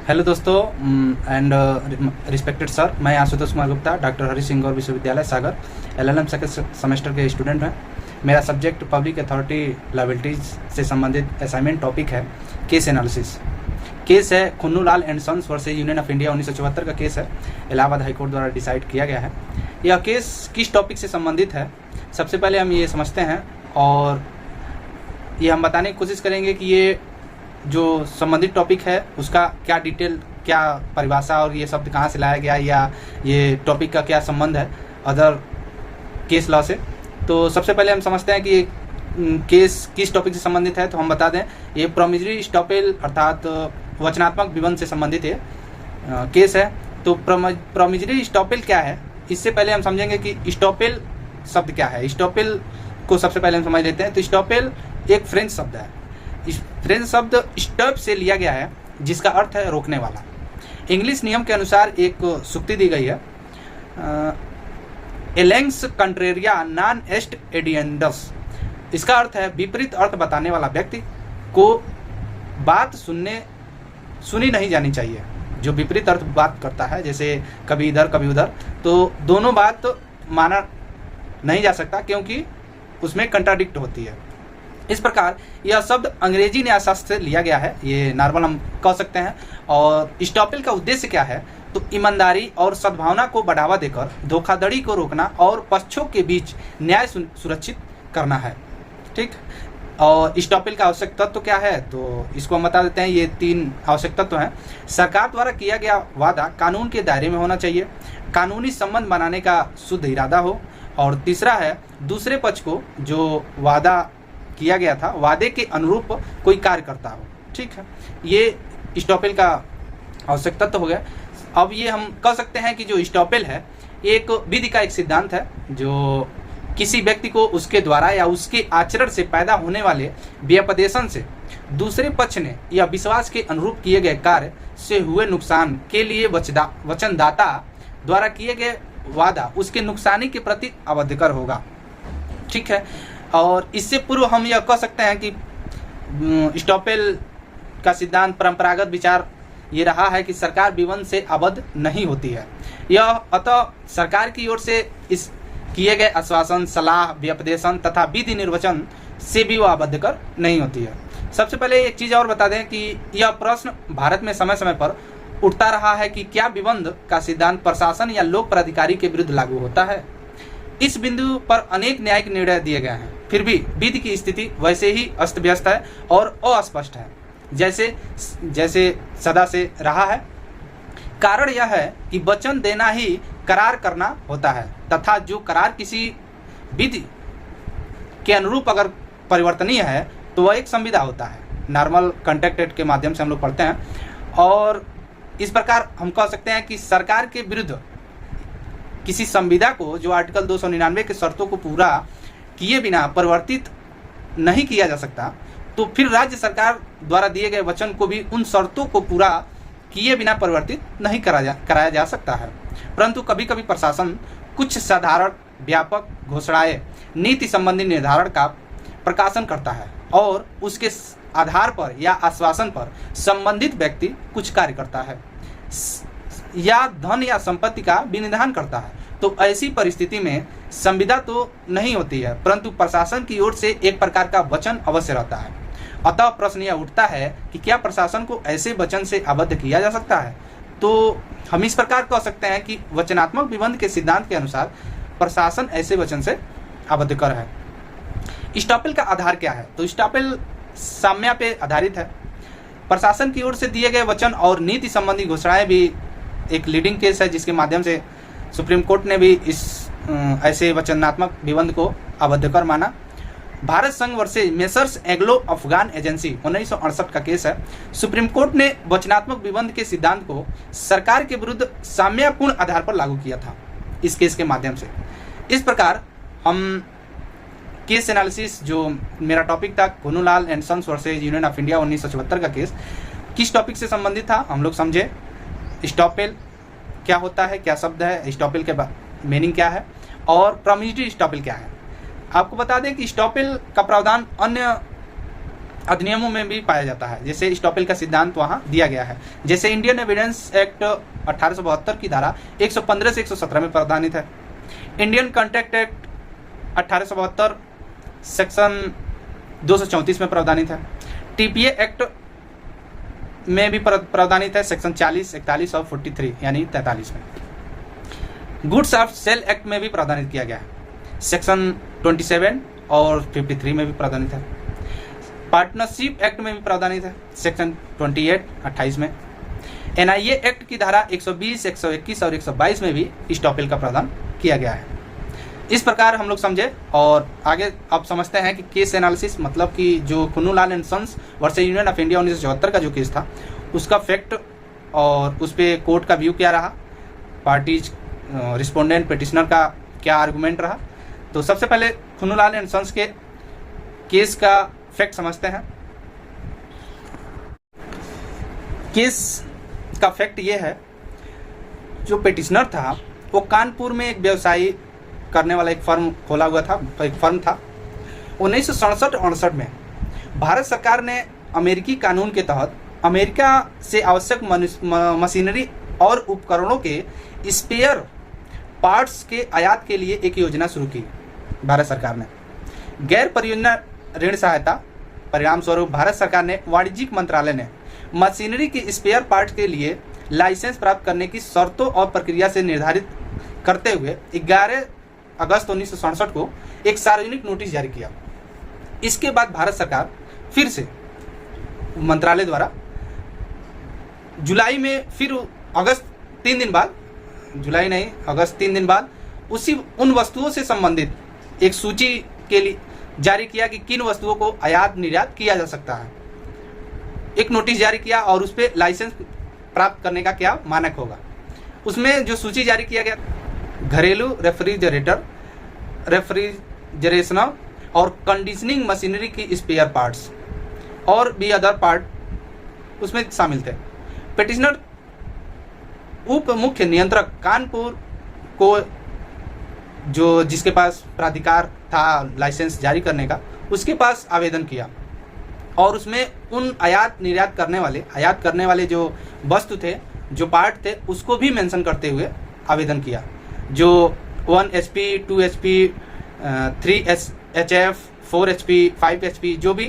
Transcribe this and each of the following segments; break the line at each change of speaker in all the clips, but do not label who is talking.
Hello दोस्तों and respected sir, मैं Ashutosh Kumar Gupta, doctor Hari Singh Gour विश्वविद्यालय सागर एलएलएम सेकंड सेमेस्टर के स्टूडेंट हैं। मेरा सब्जेक्ट पब्लिक अथॉरिटी लायबिलिटीज से संबंधित असाइनमेंट टॉपिक है केस एनालिसिस। केस है Khunnulal and sons versus union of India 1974 का केस है, इलाहाबाद हाईकोर्ट द्वारा डिसाइड किया गया है। यह केस किस टॉपिक से संबंधित है, सबसे पहले हम ये समझते हैं और ये हम बताने की कोशिश करेंगे कि ये जो संबंधित टॉपिक है उसका क्या डिटेल, क्या परिभाषा और ये शब्द कहाँ से लाया गया या ये टॉपिक का क्या संबंध है अदर केस लॉ से। तो सबसे पहले हम समझते हैं कि केस किस टॉपिक से संबंधित है। तो हम बता दें ये प्रोमिजरी स्टॉपेल अर्थात वचनात्मक विबंध से संबंधित है केस है। तो प्रोमिजरी स्टॉपेल क्या है, इससे पहले हम समझेंगे कि स्टॉपेल शब्द क्या है। स्टॉपेल को सबसे पहले हम समझ लेते हैं। तो स्टॉपेल एक फ्रेंच शब्द है। इस फ्रेंच शब्द स्टॉप से लिया गया है जिसका अर्थ है रोकने वाला। इंग्लिश नियम के अनुसार एक सुक्ति दी गई है, एलेंग्स कंट्रेरिया नॉन एस्ट एडिएंडस। इसका अर्थ है विपरीत अर्थ बताने वाला व्यक्ति को बात सुनी नहीं जानी चाहिए। जो विपरीत अर्थ बात करता है, जैसे कभी इधर कभी उधर, तो दोनों बात माना नहीं जा सकता क्योंकि उसमें कंट्राडिक्ट होती है। इस प्रकार यह शब्द अंग्रेजी न्यायशास्त्र से लिया गया है, ये नॉर्मल हम कह सकते हैं। और स्टॉपेल का उद्देश्य क्या है, तो ईमानदारी और सद्भावना को बढ़ावा देकर धोखाधड़ी को रोकना और पक्षों के बीच न्याय सुरक्षित करना है। ठीक, और स्टॉपेल का आवश्यक तत्व क्या है, तो इसको हम बता देते हैं। ये 3 आवश्यक तत्व हैं। सरकार द्वारा किया गया वादा कानून के दायरे में होना चाहिए, कानूनी संबंध बनाने का शुद्ध इरादा हो, और तीसरा है दूसरे पक्ष को जो वादा किया गया था वादे के अनुरूप कोई कार्य करता हो। ठीक है, ये स्टॉपेल का आवश्यक तत्व हो गया। अब ये हम कह सकते हैं कि जो स्टॉपेल है एक विधि का एक सिद्धांत है जो किसी व्यक्ति को उसके द्वारा या उसके आचरण से पैदा होने वाले व्यपदेशन से दूसरे पक्ष ने या विश्वास के अनुरूप किए गए कार्य से हुए नुकसान के लिए वचनदाता द्वारा किए गए वादा उसके नुकसानी के प्रति अवध्यकर होगा। ठीक है, और इससे पूर्व हम यह कह सकते हैं कि स्टॉपेल का सिद्धांत परंपरागत विचार ये रहा है कि सरकार विबंध से आबद्ध नहीं होती है। यह अतः सरकार की ओर से इस किए गए आश्वासन, सलाह, व्यपदेशन तथा विधि निर्वचन से भी वह आबद्ध कर नहीं होती है। सबसे पहले एक चीज़ और बता दें कि यह प्रश्न भारत में समय समय पर उठता रहा है कि क्या विबंध का सिद्धांत प्रशासन या लोक प्राधिकारी के विरुद्ध लागू होता है। इस बिंदु पर अनेक न्यायिक निर्णय दिए गए हैं, फिर भी विधि की स्थिति वैसे ही अस्त व्यस्त है और अस्पष्ट है जैसे सदा से रहा है। कारण यह है कि वचन देना ही करार करना होता है तथा जो करार किसी विधि के अनुरूप अगर परिवर्तनीय है तो वह एक संविदा होता है। नॉर्मल कॉन्ट्रैक्ट एक्ट के माध्यम से हम लोग पढ़ते हैं। और इस प्रकार हम कह सकते हैं कि सरकार के विरुद्ध किसी संविदा को जो आर्टिकल 299 के शर्तों को पूरा किए बिना परिवर्तित नहीं किया जा सकता, तो फिर राज्य सरकार द्वारा दिए गए वचन को भी उन शर्तों को पूरा किए बिना परिवर्तित नहीं कराया जा सकता है। परंतु कभी कभी प्रशासन कुछ साधारण व्यापक घोषणाएं, नीति संबंधी निर्धारण का प्रकाशन करता है और उसके आधार पर या आश्वासन पर संबंधित व्यक्ति कुछ कार्य करता है या धन या संपत्ति का विनिधान करता है। तो ऐसी परिस्थिति में संविदा तो नहीं होती है, परंतु प्रशासन की ओर से एक प्रकार का वचन अवश्य रहता है। अतः प्रश्न यह उठता है कि क्या प्रशासन को ऐसे वचन से आबद्ध किया जा सकता है। तो हम इस प्रकार कह सकते हैं कि वचनात्मक विबंध के सिद्धांत के अनुसार प्रशासन ऐसे वचन से आबद्ध कर है। स्टॉपेल का आधार क्या है, तो स्टॉपेल साम्य पे आधारित है। प्रशासन की ओर से दिए गए वचन और नीति संबंधी घोषणाएं भी एक लीडिंग केस है जिसके माध्यम से सुप्रीम कोर्ट ने भी इस ऐसे वचनात्मक विबंध को आबद्ध कर माना। भारत संघ versus messrs Anglo Afghan agency 1968 का केस है। सुप्रीम कोर्ट ने वचनात्मक विबंध के सिद्धांत को सरकार के विरुद्ध साम्यपूर्ण आधार पर लागू किया था इस केस के माध्यम से। इस प्रकार हम केस एनालिसिस, जो मेरा टॉपिक था Khunnulal and sons versus union of India 1974 का केस, किस टॉपिक से संबंधित था हम लोग समझे। स्टॉपेल क्या होता है, क्या शब्द है, स्टॉपेल के मीनिंग क्या है और प्रोमिजरी स्टॉपेल क्या है। आपको बता दें कि स्टॉपेल का प्रावधान अन्य अधिनियमों में भी पाया जाता है, जैसे स्टॉपेल का सिद्धांत वहाँ दिया गया है। जैसे इंडियन एविडेंस एक्ट 1872 की धारा 115 से 117 में प्रावधानित है। इंडियन कॉन्ट्रैक्ट एक्ट 1872 सेक्शन 234 में प्रावधानित है। टीपीए एक्ट में भी प्रावधानित है सेक्शन 40, 41 और 43 यानी 43 में। गुड्स ऑफ सेल एक्ट में भी प्रावधानित किया गया है, सेक्शन 27 और 53 में भी प्रावधानित है। पार्टनरशिप एक्ट में भी प्रावधानित है, सेक्शन 28, 28 में। एनआईए एक्ट की धारा 120, 121 और 122 में भी स्टॉपेल का प्रावधान किया गया है। इस प्रकार हम लोग समझे और आगे अब समझते हैं कि केस एनालिसिस मतलब कि जो Khunnulal and sons versus union of India 1974 का जो केस था उसका फैक्ट और उस पर कोर्ट का व्यू क्या रहा, पार्टीज रिस्पोंडेंट पिटिशनर का क्या आर्गूमेंट रहा। तो सबसे पहले खुन्नूलाल एंड सन्स के केस का फैक्ट समझते हैं। केस का फैक्ट ये है, जो पिटिशनर था वो कानपुर में एक व्यवसायी करने वाला एक फर्म खोला हुआ था, एक फर्म था। 1967-68 में भारत सरकार ने अमेरिकी कानून के तहत अमेरिका से आवश्यक मशीनरी और उपकरणों के स्पेयर पार्ट्स के आयात के लिए एक योजना शुरू की भारत सरकार ने। गैर परियोजना ऋण सहायता परिणाम स्वरूप भारत सरकार ने वाणिज्यिक मंत्रालय ने मशीनरी के स्पेयर पार्ट्स के लिए लाइसेंस प्राप्त करने की शर्तों और प्रक्रिया से निर्धारित करते हुए 11 अगस्त 1967 को एक सार्वजनिक नोटिस जारी किया। इसके बाद भारत सरकार फिर से मंत्रालय द्वारा जुलाई में फिर अगस्त 3 दिन बाद, जुलाई नहीं अगस्त 3 दिन बाद उन वस्तुओं से संबंधित एक सूची के लिए जारी किया कि किन वस्तुओं को आयात निर्यात किया जा सकता है। एक नोटिस जारी किया और उस पर लाइसेंस प्राप्त करने का क्या मानक होगा। उसमें जो सूची जारी किया गया, घरेलू रेफ्रिजरेटर, रेफ्रिजरेशनर और कंडीशनिंग मशीनरी की स्पेयर पार्ट्स और भी अदर पार्ट उसमें शामिल थे। पिटिशनर उप मुख्य नियंत्रक कानपुर को, जो जिसके पास प्राधिकार था लाइसेंस जारी करने का, उसके पास आवेदन किया और उसमें उन आयात करने वाले जो वस्तु थे, जो पार्ट थे, उसको भी मेंशन करते हुए आवेदन किया। जो 1 HP, 2 HP, 3 HF, 4 HP, 5 HP जो भी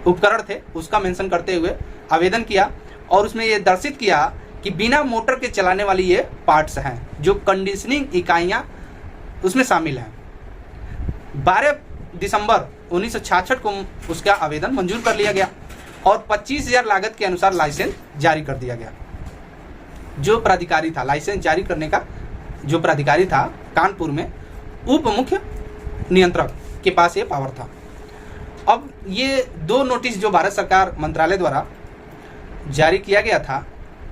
उपकरण थे उसका मेंशन करते हुए आवेदन किया और उसमें ये दर्शित किया कि बिना मोटर के चलाने वाली ये पार्ट्स हैं, जो कंडीशनिंग इकाइयाँ उसमें शामिल हैं। 12 दिसंबर 1966 को उसका आवेदन मंजूर कर लिया गया और 25,000 लागत के अनुसार लाइसेंस जारी कर दिया गया। जो प्राधिकारी था लाइसेंस जारी करने का, जो प्राधिकारी था कानपुर में, उप मुख्य नियंत्रक के पास ये पावर था। अब ये 2 नोटिस जो भारत सरकार मंत्रालय द्वारा जारी किया गया था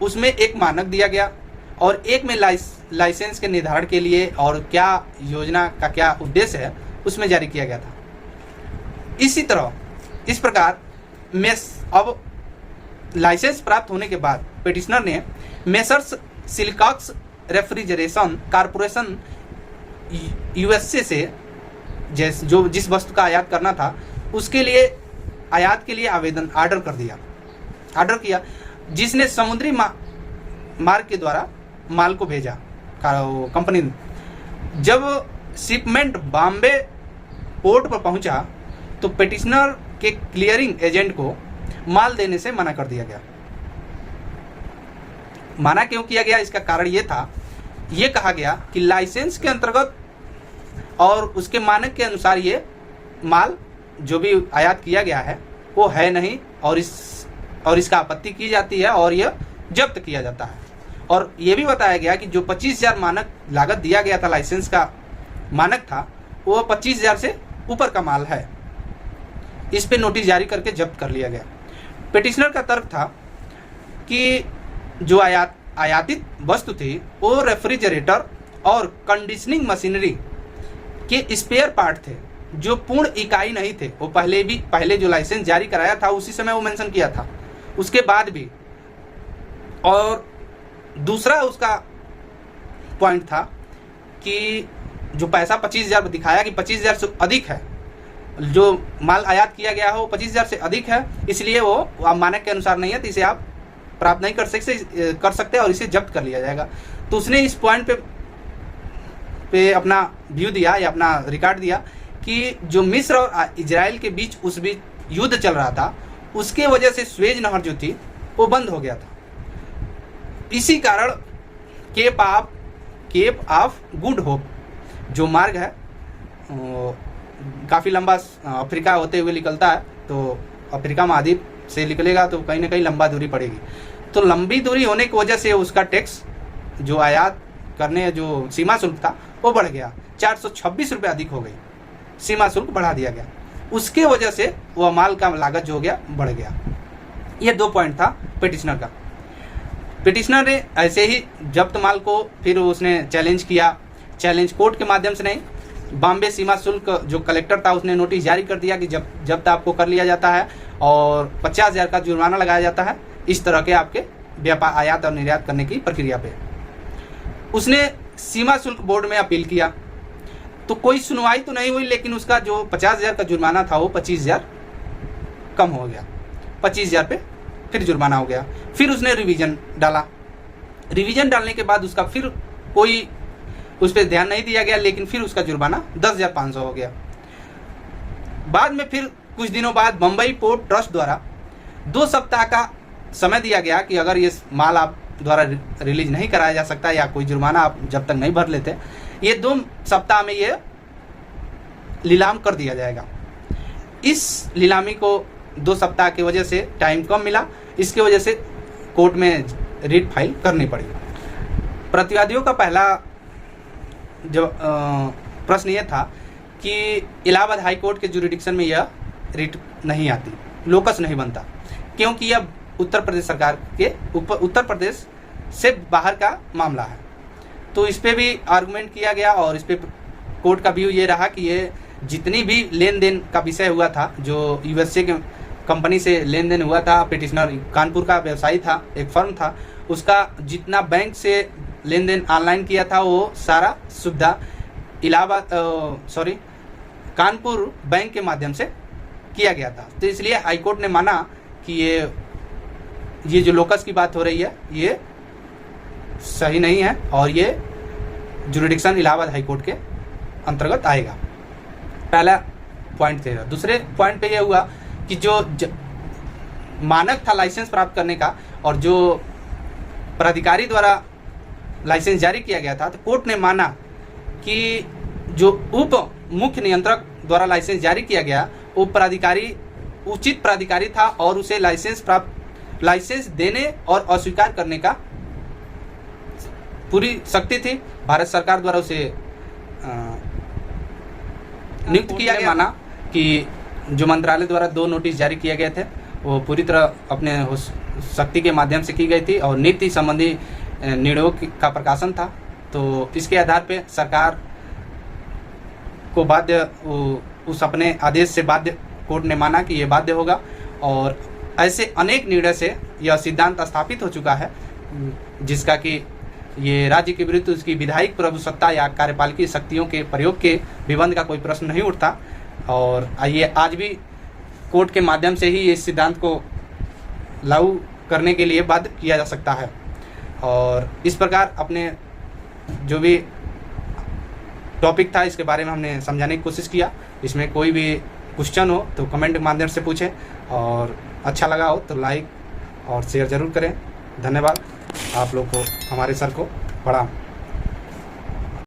उसमें एक मानक दिया गया और एक में लाइसेंस के निर्धारण के लिए और क्या योजना का क्या उद्देश्य है उसमें जारी किया गया था। इसी तरह इस प्रकार अब लाइसेंस प्राप्त होने के बाद पिटिशनर ने मेसर्स सिलिकॉक्स रेफ्रिजरेशन कॉर्पोरेशन USA से जिस वस्तु का आयात करना था उसके लिए आयात के लिए ऑर्डर किया, जिसने समुद्री मार्ग के द्वारा माल को भेजा कंपनी। जब शिपमेंट बॉम्बे पोर्ट पर पहुंचा तो पिटिशनर के क्लियरिंग एजेंट को माल देने से मना कर दिया गया। मना क्यों किया गया, इसका कारण ये था, ये कहा गया कि लाइसेंस के अंतर्गत और उसके मानक के अनुसार ये माल जो भी आयात किया गया है वो है नहीं और इसका आपत्ति की जाती है और यह जब्त किया जाता है। और ये भी बताया गया कि जो 25,000 मानक लागत दिया गया था, लाइसेंस का मानक था, वो 25,000 से ऊपर का माल है। इस पे नोटिस जारी करके जब्त कर लिया गया। पिटिशनर का तर्क था कि जो आयातित वस्तु थी वो रेफ्रिजरेटर और कंडीशनिंग मशीनरी के स्पेयर पार्ट थे, जो पूर्ण इकाई नहीं थे। वो पहले जो लाइसेंस जारी कराया था उसी समय वो मेंशन किया था, उसके बाद भी। और दूसरा उसका पॉइंट था कि जो पैसा 25,000 दिखाया कि 25,000 से अधिक है जो माल आयात किया गया हो 25,000 से अधिक है, इसलिए वो मानक के अनुसार नहीं है, तो इसे आप प्राप्त नहीं कर सकते और इसे जब्त कर लिया जाएगा। तो उसने इस पॉइंट पे अपना व्यू दिया या अपना रिकॉर्ड दिया कि जो मिस्र और इजराइल के बीच उस बीच युद्ध चल रहा था, उसके वजह से स्वेज नहर जो थी वो बंद हो गया था। इसी कारण केप ऑफ गुड होप जो मार्ग है काफ़ी लंबा अफ्रीका होते हुए निकलता है, तो अफ्रीका महाद्वीप से निकलेगा तो कहीं ना कहीं लंबा दूरी पड़ेगी। तो लंबी दूरी होने की वजह से उसका टैक्स जो आयात करने जो सीमा शुल्क था वो बढ़ गया, 426 रुपये अधिक हो गई, सीमा शुल्क बढ़ा दिया गया। उसके वजह से वह माल का लागत जो हो गया बढ़ गया। ये 2 पॉइंट था पिटिशनर का। पिटिशनर ने ऐसे ही जब्त माल को फिर उसने चैलेंज किया, चैलेंज कोर्ट के माध्यम से नहीं, बॉम्बे सीमा शुल्क जो कलेक्टर था उसने नोटिस जारी कर दिया कि जब्त आपको कर लिया जाता है और 50,000 का जुर्माना लगाया जाता है इस तरह के आपके व्यापार आयात और निर्यात करने की प्रक्रिया पे। उसने सीमा शुल्क बोर्ड में अपील किया तो कोई सुनवाई तो नहीं हुई, लेकिन उसका जो 50,000 का जुर्माना था वो 25,000 कम हो गया, 25,000 पे फिर जुर्माना हो गया। फिर उसने रिवीजन डाला, रिवीजन डालने के बाद उसका फिर कोई उस पर ध्यान नहीं दिया गया, लेकिन फिर उसका जुर्माना 10,500 हो गया। बाद में फिर कुछ दिनों बाद बम्बई पोर्ट ट्रस्ट द्वारा 2 सप्ताह का समय दिया गया कि अगर ये माल आप द्वारा रिलीज नहीं कराया जा सकता या कोई जुर्माना आप जब तक नहीं भर लेते, ये 2 सप्ताह में ये नीलाम कर दिया जाएगा। इस नीलामी को 2 सप्ताह की वजह से टाइम कम मिला, इसकी वजह से कोर्ट में रिट फाइल करनी पड़ी। प्रतिवादियों का पहला जो प्रश्न ये था कि इलाहाबाद हाई कोर्ट के जुरिडिक्शन में यह रिट नहीं आती, लोकस नहीं बनता, क्योंकि यह उत्तर प्रदेश सरकार के उत्तर प्रदेश से बाहर का मामला है। तो इस पे भी आर्गुमेंट किया गया और इस पे कोर्ट का व्यू ये रहा कि ये जितनी भी लेन देन का विषय हुआ था, जो यूएसए के कंपनी से लेन देन हुआ था, पिटिशनर कानपुर का व्यवसायी था, एक फर्म था, उसका जितना बैंक से लेन देन ऑनलाइन किया था वो सारा सुविधा कानपुर बैंक के माध्यम से किया गया था। तो इसलिए हाईकोर्ट ने माना कि ये जो लोकस की बात हो रही है ये सही नहीं है और ये जुरिडिक्शन इलाहाबाद हाईकोर्ट के अंतर्गत आएगा। पहला पॉइंट थे। दूसरे पॉइंट पे ये हुआ कि जो मानक था लाइसेंस प्राप्त करने का और जो प्राधिकारी द्वारा लाइसेंस जारी किया गया था, तो कोर्ट ने माना कि जो उप मुख्य नियंत्रक द्वारा लाइसेंस जारी किया गया वो प्राधिकारी उचित प्राधिकारी था और उसे लाइसेंस देने और अस्वीकार करने का पूरी शक्ति थी। भारत सरकार द्वारा उसे नियुक्त किया गया। माना कि जो मंत्रालय द्वारा 2 नोटिस जारी किए गए थे वो पूरी तरह अपने शक्ति के माध्यम से की गई थी और नीति संबंधी निर्णयों का प्रकाशन था। तो इसके आधार पे सरकार को बाध्य उस अपने आदेश से बाध्य कोर्ट ने माना कि ये बाध्य होगा और ऐसे अनेक निर्णय से यह सिद्धांत स्थापित हो चुका है जिसका कि ये राज्य के विरुद्ध उसकी विधायिक प्रभुसत्ता या कार्यपालिकी शक्तियों के प्रयोग के विबंध का कोई प्रश्न नहीं उठता और ये आज भी कोर्ट के माध्यम से ही इस सिद्धांत को लागू करने के लिए बाध्य किया जा सकता है। और इस प्रकार अपने जो भी टॉपिक था इसके बारे में हमने समझाने की कोशिश किया। इसमें कोई भी क्वेश्चन हो तो कमेंट के माध्यम से पूछें और अच्छा लगा हो तो लाइक और शेयर ज़रूर करें। धन्यवाद आप लोग को, हमारे सर को प्रणाम।